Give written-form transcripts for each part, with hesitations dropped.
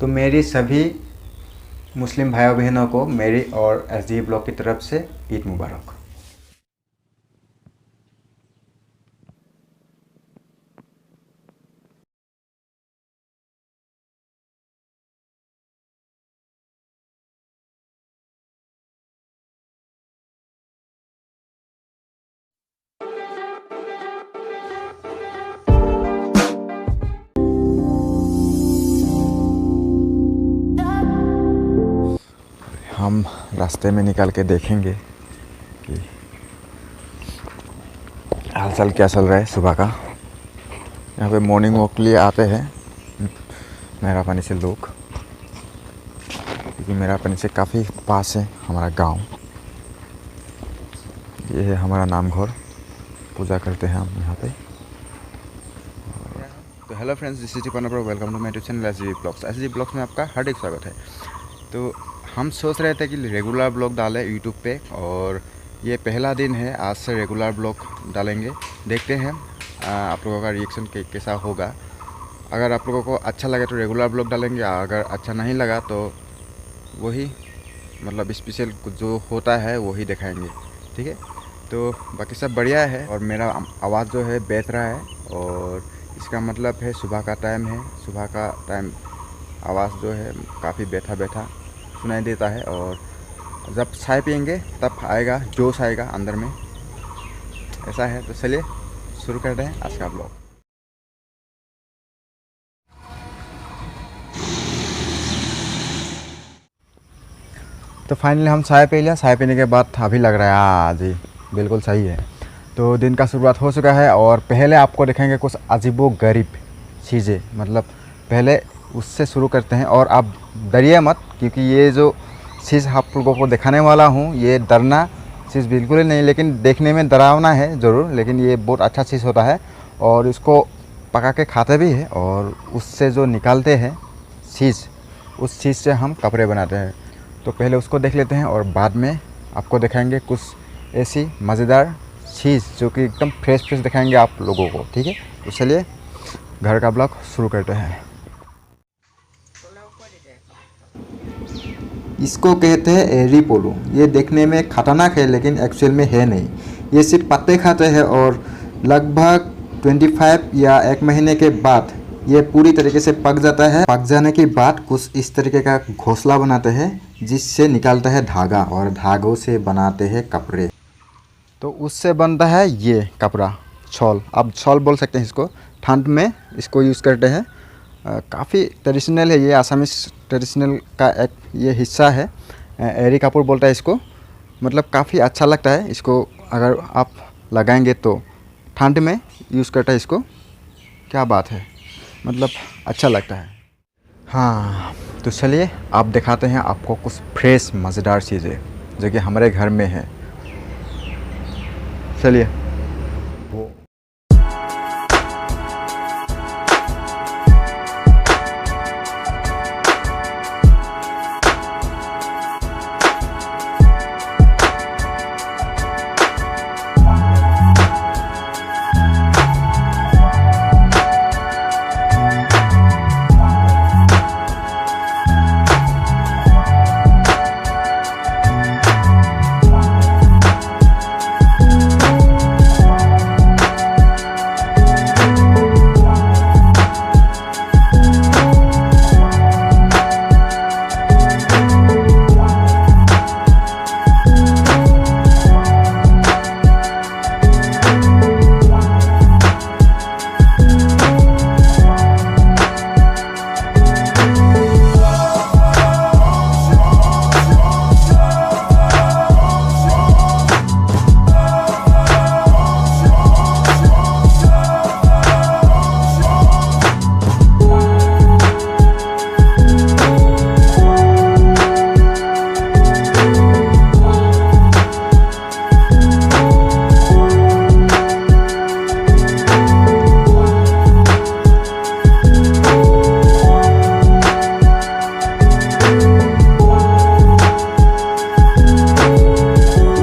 तो मेरी सभी मुस्लिम भाइयों बहनों को मेरी और एसडी ब्लॉग की तरफ से ईद मुबारक। हम रास्ते में निकल के देखेंगे कि हालचाल क्या चल रहा है सुबह का। यहाँ पे मॉर्निंग वॉक के लिए आते हैं मेरापानी से लोग, क्योंकि मेरापानी से काफ़ी पास है हमारा गांव। ये है हमारा नामघर, पूजा करते हैं हम यहाँ पे। तो hello friends, this is Deepan, welcome to my YouTube channel SD blogs. SD blogs में आपका हार्दिक स्वागत है। तो हम सोच रहे थे कि रेगुलर ब्लॉग डालें यूट्यूब पे, और ये पहला दिन है, आज से रेगुलर ब्लॉग डालेंगे। देखते हैं आप लोगों का रिएक्शन कैसा होगा। अगर आप लोगों को अच्छा लगे तो रेगुलर ब्लॉग डालेंगे, अगर अच्छा नहीं लगा तो वही मतलब स्पेशल जो होता है वही दिखाएंगे, ठीक है। तो बाकी सब बढ़िया है, और मेरा आवाज़ जो है बैठ रहा है, और इसका मतलब है सुबह का टाइम है। सुबह का टाइम आवाज़ जो है काफ़ी बैठा बैठा सुनाई देता है, और जब चाय पियेंगे तब आएगा जोश, आएगा अंदर में, ऐसा है। तो चलिए शुरू करते हैं आज का ब्लॉग। तो फाइनली हम चाय पी लिया। चाय पीने के बाद अभी लग रहा है हाँ जी बिल्कुल सही है। तो दिन का शुरुआत हो चुका है, और पहले आपको दिखाएंगे कुछ अजीबो गरीब चीज़ें। मतलब पहले उससे शुरू करते हैं, और आप डरिए मत, क्योंकि ये जो चीज़ आप लोगों को दिखाने वाला हूँ ये डरना चीज़ बिल्कुल ही नहीं, लेकिन देखने में डरावना है ज़रूर, लेकिन ये बहुत अच्छा चीज़ होता है। और इसको पका के खाते भी हैं, और उससे जो निकालते हैं चीज़, उस चीज़ से हम कपड़े बनाते हैं। तो पहले उसको देख लेते हैं, और बाद में आपको दिखाएंगे कुछ ऐसी मज़ेदार चीज़ जो कि एकदम फ्रेश दिखाएंगे आप लोगों को, ठीक है। तो चलिए घर का ब्लॉग शुरू करते हैं। इसको कहते हैं एरी पोलो। ये देखने में खतरनाक है, लेकिन एक्चुअल में है नहीं। ये सिर्फ पत्ते खाते हैं, और लगभग 25 या 1 महीने के बाद ये पूरी तरीके से पक जाता है। पक जाने के बाद कुछ इस तरीके का घोंसला बनाते हैं, जिससे निकालता है धागा, और धागों से बनाते हैं कपड़े। तो उससे बनता है ये कपड़ा, शॉल। अब शॉल बोल सकते हैं इसको। ठंड में इसको यूज़ करते हैं। काफ़ी ट्रेडिशनल है ये, आसामीज ट्रेडिशनल का एक ये हिस्सा है। एरी कपूर बोलता है इसको। मतलब काफ़ी अच्छा लगता है इसको, अगर आप लगाएंगे तो। ठंड में यूज़ करता है इसको। क्या बात है, मतलब अच्छा लगता है। हाँ तो चलिए आप दिखाते हैं आपको कुछ फ्रेश मज़ेदार चीज़ें जो कि हमारे घर में है। चलिए।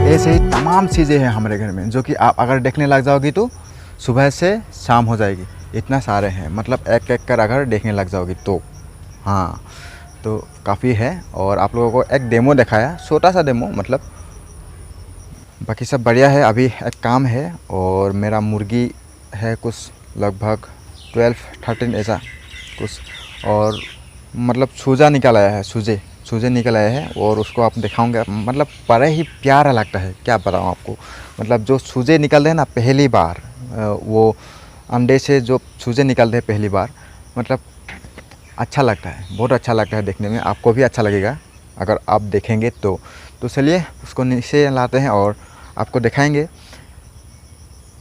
ऐसे ही तमाम चीज़ें हैं हमारे घर में, जो कि आप अगर देखने लग जाओगी तो सुबह से शाम हो जाएगी। इतना सारे हैं, मतलब एक एक कर अगर देखने लग जाओगी तो। हाँ, तो काफ़ी है। और आप लोगों को एक डेमो दिखाया, छोटा सा डेमो, मतलब बाकी सब बढ़िया है। अभी एक काम है और मेरा मुर्गी है कुछ लगभग 12-13 ऐसा कुछ, और मतलब चूजा निकल आया है, चूजे निकल आए हैं और उसको आप दिखाऊंगा। मतलब बड़ा ही प्यारा लगता है, क्या बताऊँ आपको। मतलब जो चूजे निकलते हैं ना पहली बार, वो अंडे से जो चूजे निकलते हैं पहली बार, मतलब अच्छा लगता है, बहुत अच्छा लगता है देखने में। आपको भी अच्छा लगेगा अगर आप देखेंगे तो चलिए उसको नीचे लाते हैं और आपको दिखाएंगे।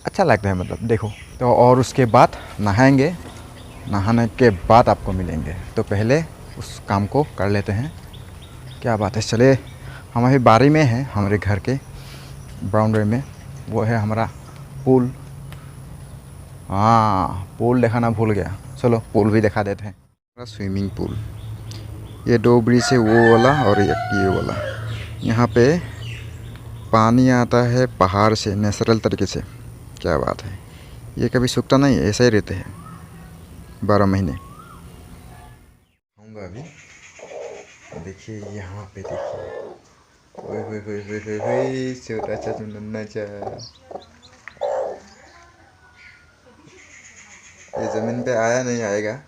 अच्छा लगता है, मतलब देखो तो। और उसके बाद नहाएंगे, नहाने के बाद आपको मिलेंगे। तो पहले उस काम को कर लेते हैं। क्या बात है, चले। हम अभी बारी में हैं, हमारे घर के बाउंड्री में। वो है हमारा पूल। हाँ, पूल दिखाना भूल गया, चलो पूल भी दिखा देते हैं। स्विमिंग पूल, ये 2 ब्रिज है, वो वाला और ये वाला। यहाँ पे पानी आता है पहाड़ से नेचुरल तरीके से। क्या बात है, ये कभी सूखता नहीं, ऐसा ही रहते हैं 12 महीने। आऊँगा अभी, देखिए यहाँ पे, देखिए ओए होए होए होए होए होए, छोटा सा नन्हा सा। ये ज़मीन पे आया नहीं आएगा।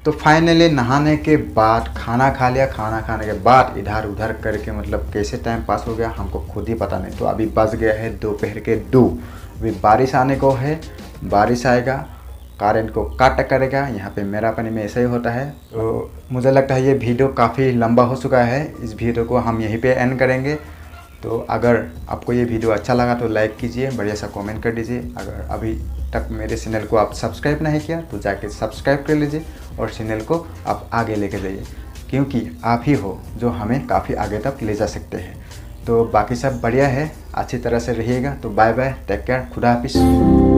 तो फाइनली नहाने के बाद खाना खा लिया। खाना खाने के बाद इधर उधर करके मतलब कैसे टाइम पास हो गया हमको खुद ही पता नहीं। तो अभी बज गया है दोपहर के 2। अभी बारिश आने को है, बारिश आएगा, करेंट को कट करेगा। यहाँ पे मेरा पानी में ऐसा ही होता है। तो मुझे लगता है ये वीडियो काफ़ी लंबा हो चुका है, इस वीडियो को हम यहीं पे एंड करेंगे। तो अगर आपको ये वीडियो अच्छा लगा तो लाइक कीजिए, बढ़िया सा कमेंट कर दीजिए। अगर अभी तक मेरे चैनल को आप सब्सक्राइब नहीं किया तो जाके सब्सक्राइब कर लीजिए और चैनल को आप आगे लेके जाइए, क्योंकि आप ही हो जो हमें काफ़ी आगे तक ले जा सकते हैं। तो बाकी सब बढ़िया है, अच्छी तरह से रहिएगा। तो बाय बाय, टेक केयर, खुदा हाफिज़।